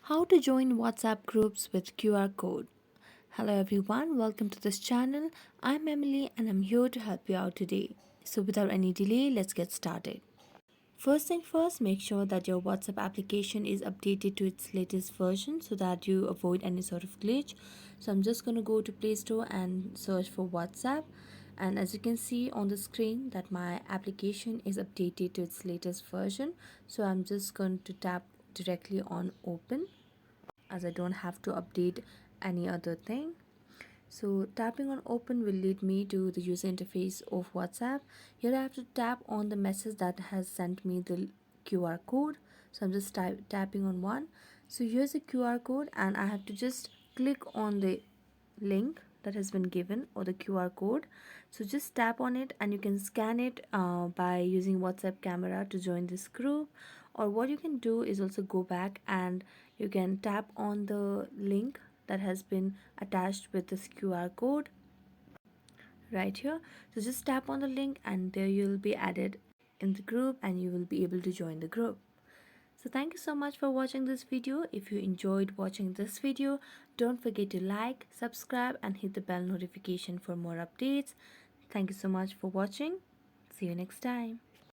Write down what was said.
How to join WhatsApp groups with QR code. Hello everyone, welcome to this channel. I'm Emily and I'm here to help you out today. So without any delay, let's get started. First thing first, make sure that your WhatsApp application is updated to its latest version so that you avoid any sort of glitch. So I'm just going to go to Play Store and search for WhatsApp. And as you can see on the screen that my application is updated to its latest version. So I'm just going to tap directly on open as I don't have to update any other thing. So tapping on open will lead me to the user interface of WhatsApp. Here I have to tap on the message that has sent me the QR code. So I'm just tapping on one. So here's a QR code and I have to just click on the link that has been given or the QR code. So just tap on it and you can scan it by using WhatsApp camera to join this group, or what you can do is also go back and you can tap on the link that has been attached with this QR code right here. So just tap on the link and there you'll be added in the group and you will be able to join the group. So thank you so much for watching this video. If you enjoyed watching this video, don't forget to like, subscribe and hit the bell notification for more updates. Thank you so much for watching. See you next time.